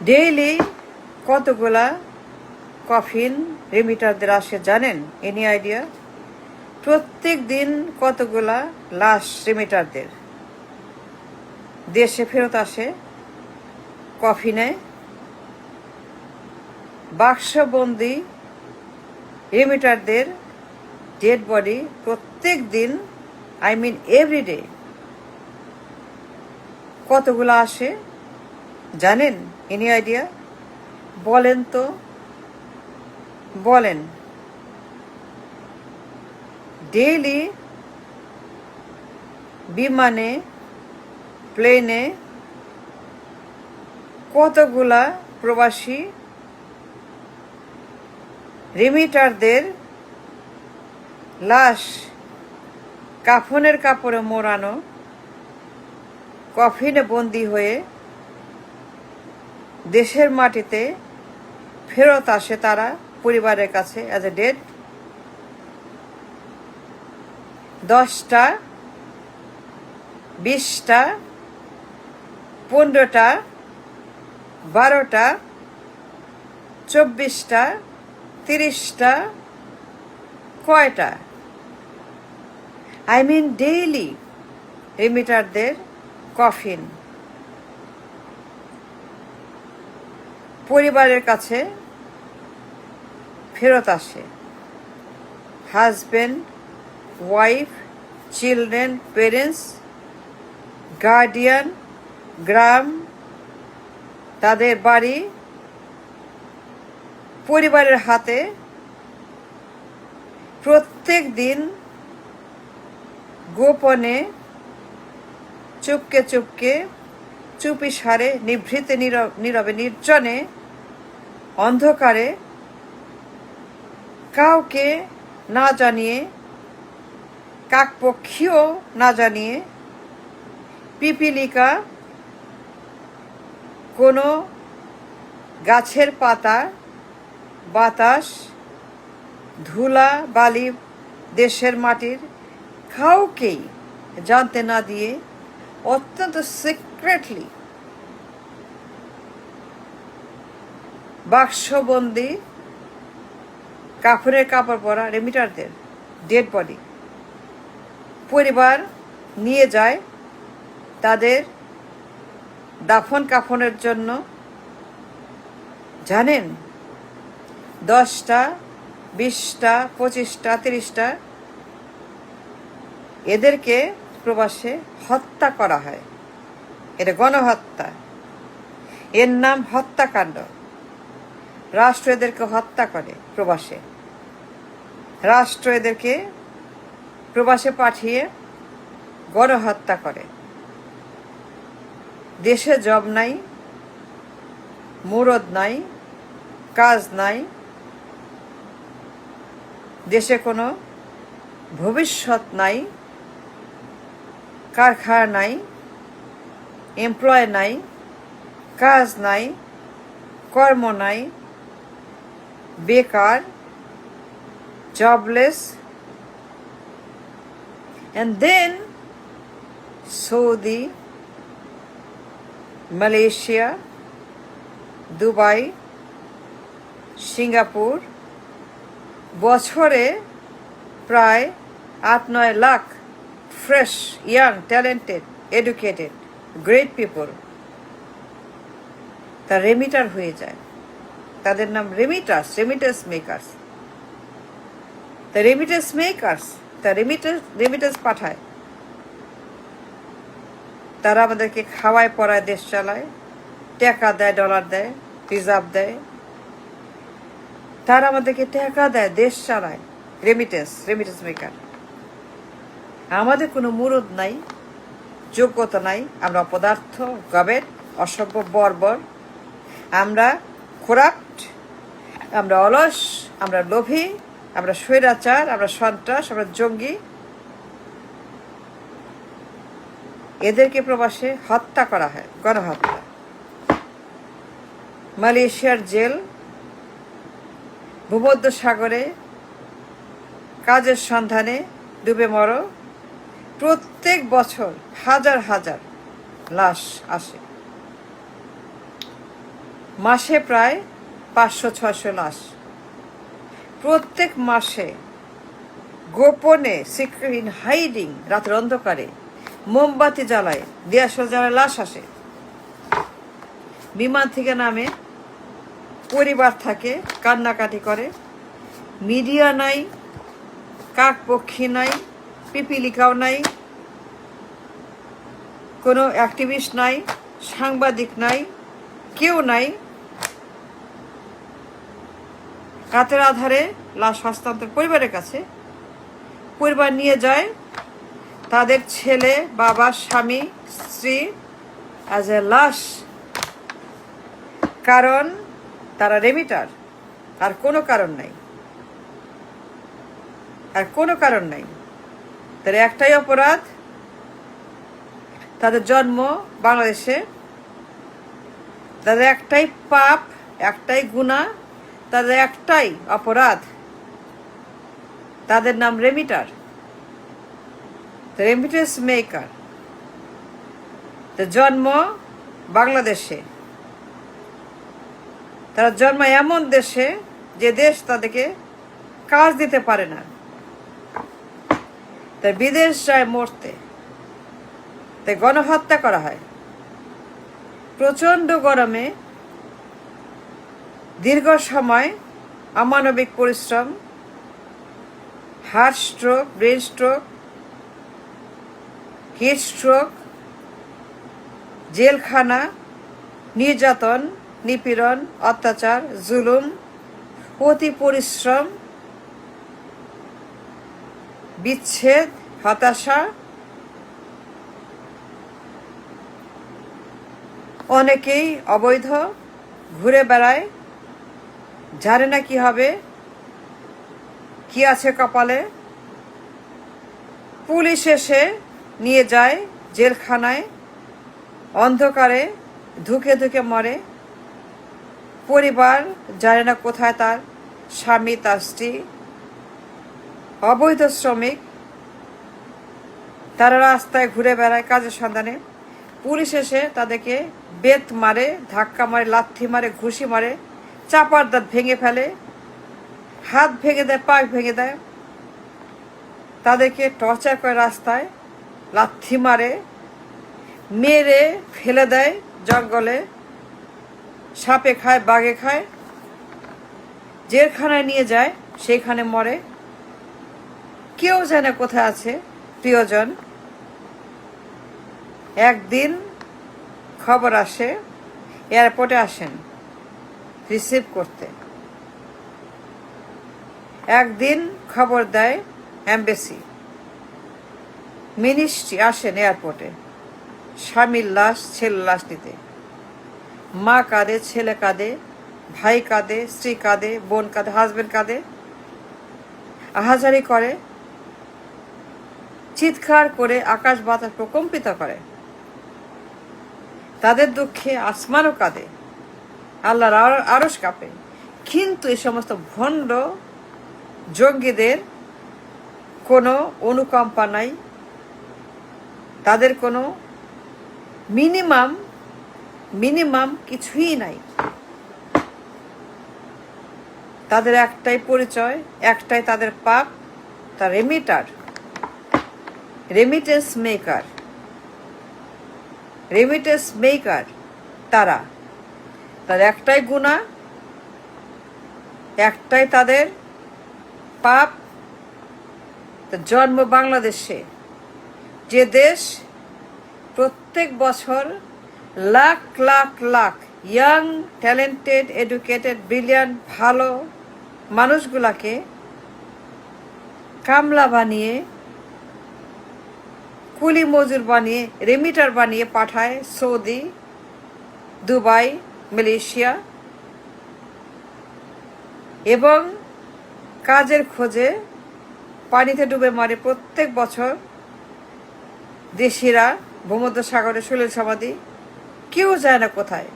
Daily কতগুলা coffin রেমিটারদের আসে জানেন? Any idea? প্রত্যেক দিন কতগুলা লাশ রেমিটারদের দেশে ফেরত আসে কফিনে? বাক্সবন্দি রেমিটারদের ডেড বডি প্রত্যেক দিন, এভরিডে কতগুলা আসে জানেন? Any idea? বলেন তো, বলেন। ডেইলি বিমানে, প্লেনে কতগুলা প্রবাসী রেমিটারদের লাশ কাফনের কাপড়ে মোড়ানো, কফিনে বন্দি হয়ে দেশের মাটিতে ফেরত আসে তারা পরিবারের কাছে অ্যাজ এ ডেড? 10টা, 20টা, 15টা, 12টা, 24টা, 30টা, কয়টা? ডেইলি রেমিটারদের কফিন পরিবারের কাছে ফেরত আসে। Husband, wife, children, parents, guardian, গ্রাম, তাদের বাড়ি পরিবারের হাতে প্রত্যেক দিন গোপনে, চুপকে চুপকে, চুপি সারে, নিভৃতে, নীরবে, নির্জনে, অন্ধকারে, কাউকে না জানিয়ে, কাকপক্ষীও না জানিয়ে, পিপিলিকা, কোনো গাছের পাতা, বাতাস, ধুলা, বালি, দেশের মাটির কাউকেই জানতে না দিয়ে অত্যন্ত সিক্রেটলি বাক্সবন্দি কাপড়ের কাপড় পরা রেমিটারদের ডেড বডি পরিবার নিয়ে যায় তাদের দাফন কাফনের জন্য। জানেন? 10টা, 20টা, 25টা, 30টা এদেরকে প্রবাসে হত্যা করা হয়। এটা গণহত্যা, এর নাম হত্যাকাণ্ড। রাষ্ট্র এদেরকে হত্যা করে প্রবাসে, রাষ্ট্র এদেরকে প্রবাসে পাঠিয়ে গণহত্যা করে। দেশে জব নাই, মুরদ নাই, কাজ নাই, দেশে কোনো ভবিষ্যৎ নাই, কারখানা নাই, এমপ্লয় নাই, কাজ নাই, কর্ম নাই, বেকার, jobless. And then Saudi, Malaysia, Dubai, Singapore বছরে প্রায় 8-9 lakh fresh, young, talented, educated, great people তা রেমিটার হয়ে যায়। তাদের নাম রেমিটার্স, রেমিটেন্স মেকার্স। তা রেমিটেন্স মেকার্স, তা রেমিটেন্স পাঠায়, তারা আমাদেরকে খাওয়ায়, পড়ায়, দেশ চালায়, টাকা দেয়, ডলার দেয়, রিজার্ভ দেয়, তারা আমাদেরকে টাকা দেয়, দেশ চালায়। Remittance maker. আমাদের কোনো মুরদ নাই, যোগ্যতা নাই, আমরা অপদার্থ, গবেট, অসভ্য, বর্বর, আমরা করাপ্ট, আমরা অলস, আমরা লোভী, আমরা স্বৈরাচার, আমরা সন্ত্রাস, আমরা জঙ্গি। এদেরকে প্রবাসে হত্যা করা হয়, গণহত্যা। মালয়েশিয়ার জেল, ভূমধ্য সাগরে কাজের সন্ধানে ডুবে মরো, প্রত্যেক বছর হাজার হাজার লাশ আসে। মাসে প্রায় 500-600 লাশ। প্রত্যেক মাসে গোপনে সিক্রেট হাইডিং, রাতের অন্ধকারে মোমবাতি জ্বালায়, দিয়াশাল জ্বালায় লাশ আসে। বিমান থেকে নামে, পরিবার থাকে, কান্নাকাটি করে। মিডিয়া নাই, কাকপক্ষী নাই, পিপিলিকাও নাই, কোনো অ্যাক্টিভিস্ট নাই, সাংবাদিক নাই, কেউ নাই। রাতের আধারে লাশ হস্তান্তর পরিবারের কাছে। পরিবার নিয়ে যায় তাদের ছেলে, বাবা, স্বামী, স্ত্রী অ্যাজ এ লাশ। কারণ তারা রেমিটার, আর কোনো কারণ নাই, আর কোনো কারণ নাই। তাদের একটাই অপরাধ, তাদের জন্ম বাংলাদেশে, তাদের একটাই পাপ, একটাই গুনাহ, তাদের একটাই অপরাধ, তাদের নাম রেমিটার, রেমিটেন্স মেকার। জন্ম বাংলাদেশে, তারা জন্মায় এমন দেশে যে দেশ তাদেরকে কাজ দিতে পারে না, তাই বিদেশ যায় মরতে, তাই গণহত্যা করা হয়। প্রচণ্ড গরমে দীর্ঘ সময় অমানবিক পরিশ্রম, heart stroke, brain stroke, heat stroke, জেলখানা, নির্যাতন, নিপীড়ন, অত্যাচার, জুলুম, অতি পরিশ্রম, বিচ্ছেদ, হতাশা। অনেকেই অবৈধ ঘুরে বেড়ায়, জানে না কি হবে, কি আছে কপালে। পুলিশ এসে নিয়ে যায় জেলখানায়, অন্ধকারে ধুকে ধুকে মরে। পরিবার জানে না কোথায় তার স্বামী, তার স্ত্রী। অবৈধ শ্রমিক, তারা রাস্তায় ঘুরে বেড়ায় কাজের সন্ধানে। পুলিশ এসে তাদেরকে বেত মারে, ধাক্কা মারে, লাথি মারে, ঘুষি মারে, চাপার দাঁত ভেঙে ফেলে, হাত ভেঙে দেয়, পা ভেঙে দেয়। তাদেরকে টর্চার করে, রাস্তায় লাথি মারে, মেরে ফেলে দেয় জঙ্গলে, সাপে খায়, বাঘে খায়। জেলখানায় নিয়ে যায়, সেইখানে মরে। কেউ জানে কোথায় আছে প্রিয়জন। একদিন খবর আসে, এয়ারপোর্টে আসেন রিসিভ করতে। একদিন খবর দেয় এমবেসি, মিনিস্ট্রি আসেন এয়ারপোর্টে স্বামীর লাশ, ছেলের লাশ নিতে। মা কাঁদে, ছেলে কাঁদে, ভাই কাঁদে, স্ত্রী কাঁদে, বোন কাঁদে, হাজবেন্ড কাঁদে, আহাজারি করে, চিৎকার করে আকাশ বাতাস প্রকম্পিত করে। তাদের দুঃখে আসমানও কাঁদে, আল্লাহর আরশ কাঁপে। কিন্তু এই সমস্ত ভণ্ড জঙ্গিদের কোনো অনুকম্পা নাই, তাদের কোনো মিনিমাম কিছুই নাই। তাদের একটাই পরিচয়, একটাই তাদের পাপ, তা remitter, remittance maker, remittance maker. তারা, তাদের একটাই গুনাহ, একটাই তাদের পাপ। জন্ম বাংলাদেশে, যে দেশ প্রত্যেক বছর lakh lakh lakh young, talented, educated, brilliant, ভালো মানুষগুলাকে কামলা বানিয়ে, কুলি মজুর বানিয়ে, রেমিটার বানিয়ে পাঠায় সৌদি, দুবাই, মালয়েশিয়া, এবং কাজের খোঁজে পানিতে ডুবে মারে প্রত্যেক বছর দেশিরা ভূমধ্যসাগরে সলিল সমাধি। কেউ যায় না কোথায়,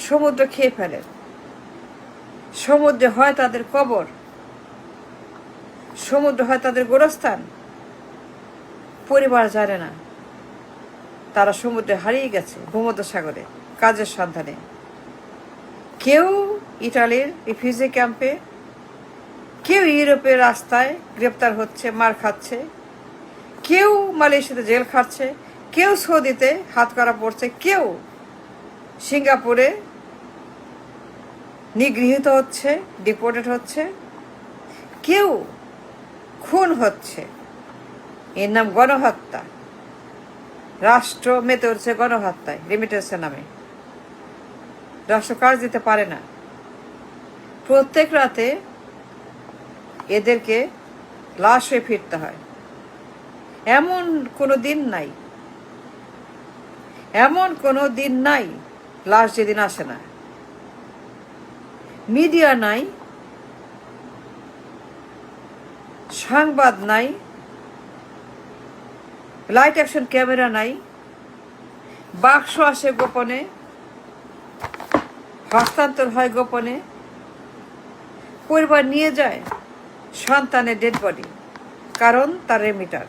সমুদ্র খেয়ে ফেলে। সমুদ্রে হয় তাদের কবর, সমুদ্র হয় তাদের গোরস্থান। পরিবার জানে না তারা সমুদ্রে হারিয়ে গেছে, ভূমধ্যসাগরে কাজের সন্ধানে। কেউ ইটালির রিফিউজি ক্যাম্পে, কেউ ইউরোপের রাস্তায় গ্রেপ্তার হচ্ছে, মার খাচ্ছে, কেউ মালয়েশিয়াতে জেল খাচ্ছে, কেউ সৌদিতে হাতকড়া পড়ছে, কেউ সিঙ্গাপুরে নিগৃহীত হচ্ছে, ডিপোর্টেড হচ্ছে, কেউ খুন হচ্ছে। এর নাম গণহত্যা। রাষ্ট্র মেতে উঠছে গণহত্যায় রেমিটেন্সের নামে। রাষ্ট্র কাজ দিতে পারে না। প্রত্যেক রাতে এদেরকে লাশ হয়ে ফিরতে হয়। এমন কোনো দিন নাই, এমন কোনো দিন নাই লাশ যেদিন আসে না। মিডিয়া নাই, সংবাদ নাই, লাইট অ্যাকশন ক্যামেরা নাই, বাক্স আসে গোপনে, হস্তান্তর হয় গোপনে, পরিবার নিয়ে যায় সন্তানের ডেড বডি, কারণ তার রেমিটার।